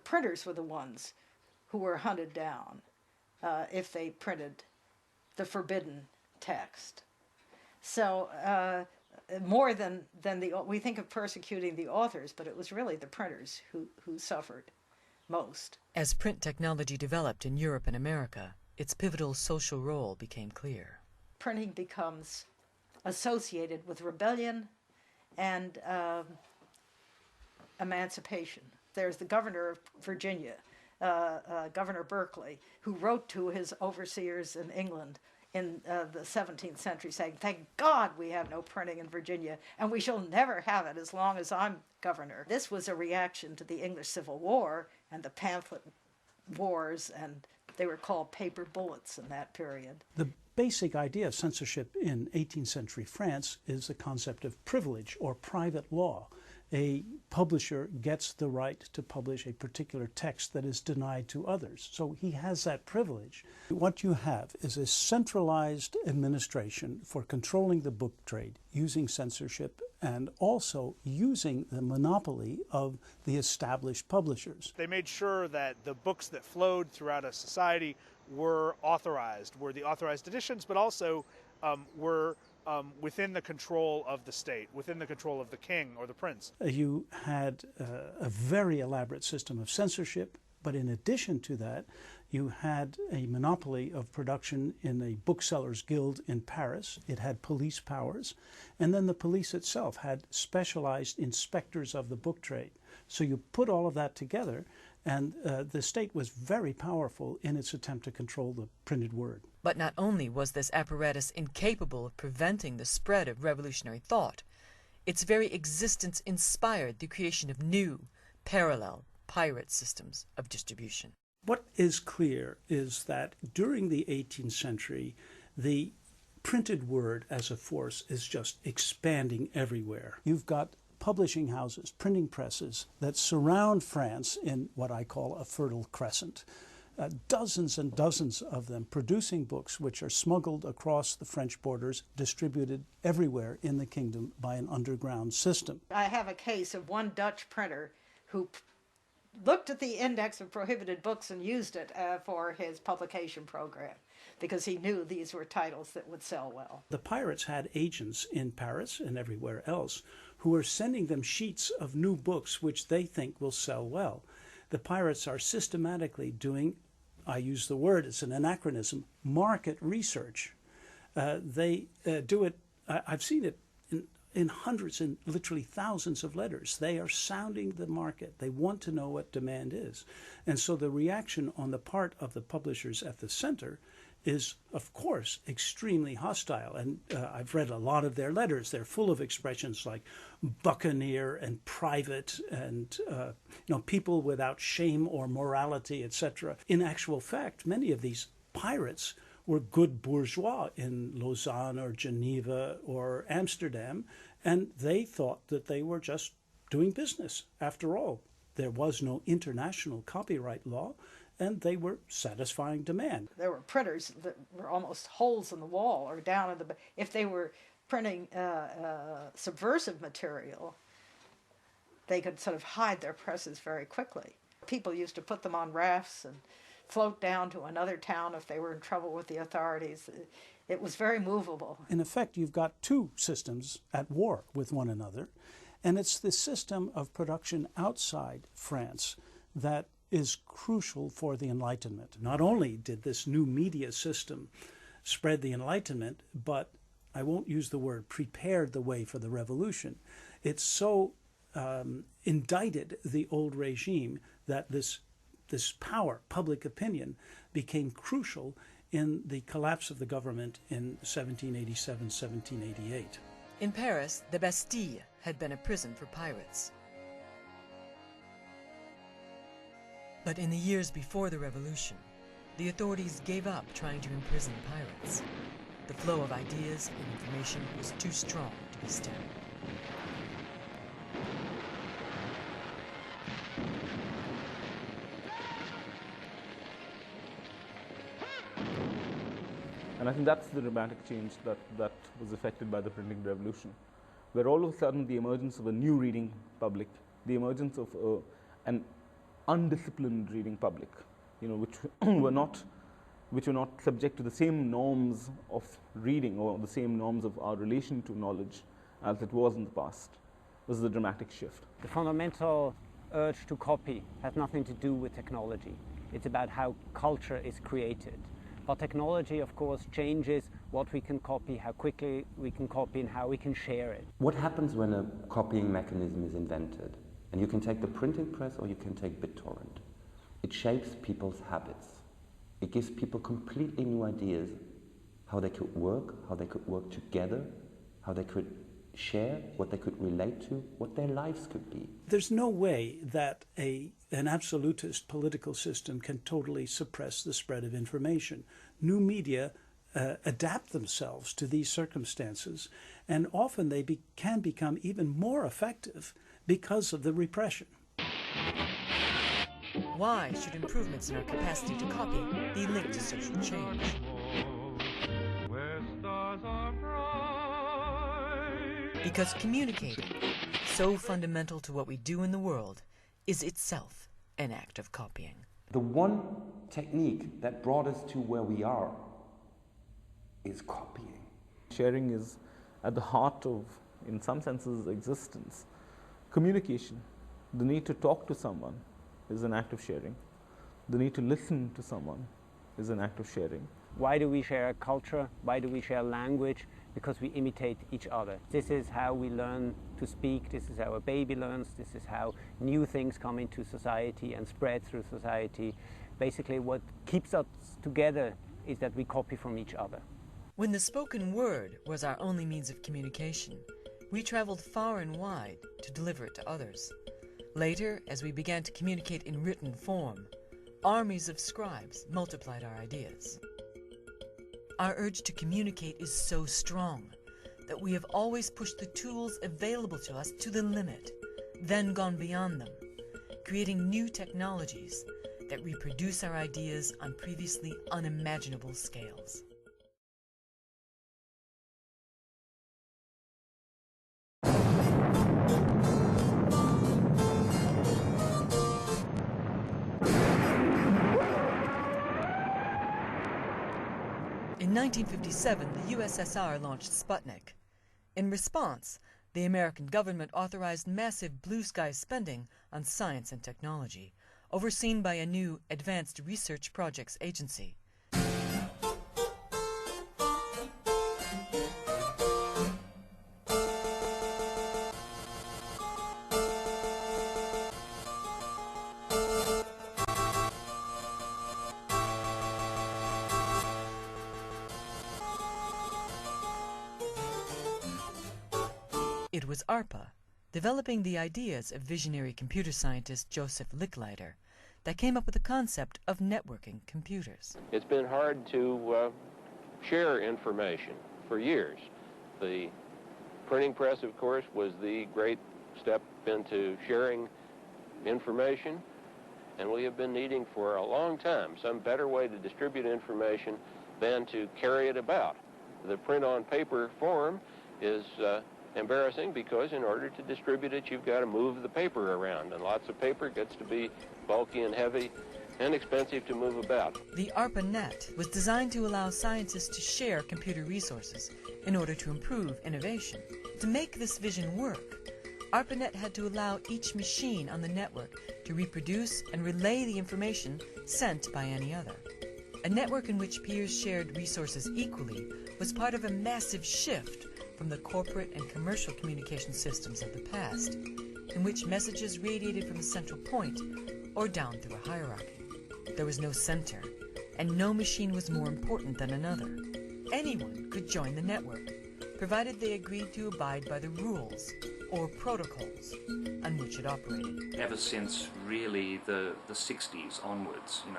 printers were the ones who were hunted down if they printed the forbidden text. So more than we think of persecuting the authors, but it was really the printers who suffered most. As print technology developed in Europe and America, its pivotal social role became clear. Printing becomes associated with rebellion and emancipation. There's the governor of Virginia, Governor Berkeley, who wrote to his overseers in England in the 17th century saying, "Thank God we have no printing in Virginia, and we shall never have it as long as I'm governor." This was a reaction to the English Civil War and the pamphlet wars, and they were called paper bullets in that period. The basic idea of censorship in 18th century France is the concept of privilege or private law. A publisher gets the right to publish a particular text that is denied to others. So he has that privilege. What you have is a centralized administration for controlling the book trade, using censorship, and also using the monopoly of the established publishers. They made sure that the books that flowed throughout a society were the authorized editions, but also were within the control of the state, within the control of the king or the prince. You had a very elaborate system of censorship, but in addition to that, you had a monopoly of production in a booksellers' guild in Paris. It had police powers, and then the police itself had specialized inspectors of the book trade. So you put all of that together, and the state was very powerful in its attempt to control the printed word. But not only was this apparatus incapable of preventing the spread of revolutionary thought, its very existence inspired the creation of new, parallel, pirate systems of distribution. What is clear is that during the 18th century, the printed word as a force is just expanding everywhere. You've got publishing houses, printing presses that surround France in what I call a fertile crescent. Dozens and dozens of them producing books which are smuggled across the French borders, distributed everywhere in the kingdom by an underground system. I have a case of one Dutch printer who looked at the index of prohibited books and used it for his publication program because he knew these were titles that would sell well. The pirates had agents in Paris and everywhere else who are sending them sheets of new books which they think will sell well. The pirates are systematically doing, I use the word, it's an anachronism, market research. They do it, I've seen it in hundreds and literally thousands of letters. They are sounding the market. They want to know what demand is. And so the reaction on the part of the publishers at the center is, of course, extremely hostile. And I've read a lot of their letters. They're full of expressions like buccaneer and private and people without shame or morality, etc. In actual fact, many of these pirates were good bourgeois in Lausanne or Geneva or Amsterdam, and they thought that they were just doing business. After all, there was no international copyright law, and they were satisfying demand. There were printers that were almost holes in the wall or down in the... If they were printing subversive material, they could sort of hide their presses very quickly. People used to put them on rafts and float down to another town if they were in trouble with the authorities. It was very movable. In effect, you've got two systems at war with one another, and it's the system of production outside France that is crucial for the Enlightenment. Not only did this new media system spread the Enlightenment, but I won't use the word prepared the way for the revolution. It so indicted the old regime that this power, public opinion, became crucial in the collapse of the government in 1787, 1788. In Paris, the Bastille had been a prison for pirates. But in the years before the revolution, the authorities gave up trying to imprison pirates. The flow of ideas and information was too strong to be stemmed. And I think that's the dramatic change that was affected by the printing revolution, where all of a sudden the emergence of a new reading public, the emergence of an undisciplined reading public, which were not subject to the same norms of reading or the same norms of our relation to knowledge as it was in the past. This is a dramatic shift. The fundamental urge to copy has nothing to do with technology. It's about how culture is created. But technology, of course, changes what we can copy, how quickly we can copy, and how we can share it. What happens when a copying mechanism is invented? And you can take the printing press or you can take BitTorrent. It shapes people's habits. It gives people completely new ideas how they could work together, how they could share, what they could relate to, what their lives could be. There's no way that an absolutist political system can totally suppress the spread of information. New media adapt themselves to these circumstances, and often they can become even more effective because of the repression. Why should improvements in our capacity to copy be linked to social change? Because communicating, so fundamental to what we do in the world, is itself an act of copying. The one technique that brought us to where we are is copying. Sharing is at the heart of, in some senses, existence. Communication, the need to talk to someone, is an act of sharing. The need to listen to someone is an act of sharing. Why do we share culture? Why do we share language? Because we imitate each other. This is how we learn to speak. This is how a baby learns. This is how new things come into society and spread through society. Basically, what keeps us together is that we copy from each other. When the spoken word was our only means of communication, we traveled far and wide to deliver it to others. Later, as we began to communicate in written form, armies of scribes multiplied our ideas. Our urge to communicate is so strong that we have always pushed the tools available to us to the limit, then gone beyond them, creating new technologies that reproduce our ideas on previously unimaginable scales. In 1957, the USSR launched Sputnik. In response, the American government authorized massive blue sky spending on science and technology, overseen by a new Advanced Research Projects Agency. It was ARPA, developing the ideas of visionary computer scientist Joseph Licklider, that came up with the concept of networking computers. It's been hard to share information for years. The printing press, of course, was the great step into sharing information, and we have been needing for a long time some better way to distribute information than to carry it about. The print on paper form is embarrassing because in order to distribute it, you've got to move the paper around, and lots of paper gets to be bulky and heavy and expensive to move about. The ARPANET was designed to allow scientists to share computer resources in order to improve innovation. To make this vision work, ARPANET had to allow each machine on the network to reproduce and relay the information sent by any other. A network in which peers shared resources equally was part of a massive shift from the corporate and commercial communication systems of the past, in which messages radiated from a central point or down through a hierarchy. There was no center, and no machine was more important than another. Anyone could join the network, provided they agreed to abide by the rules or protocols on which it operated. Ever since really the 60s onwards,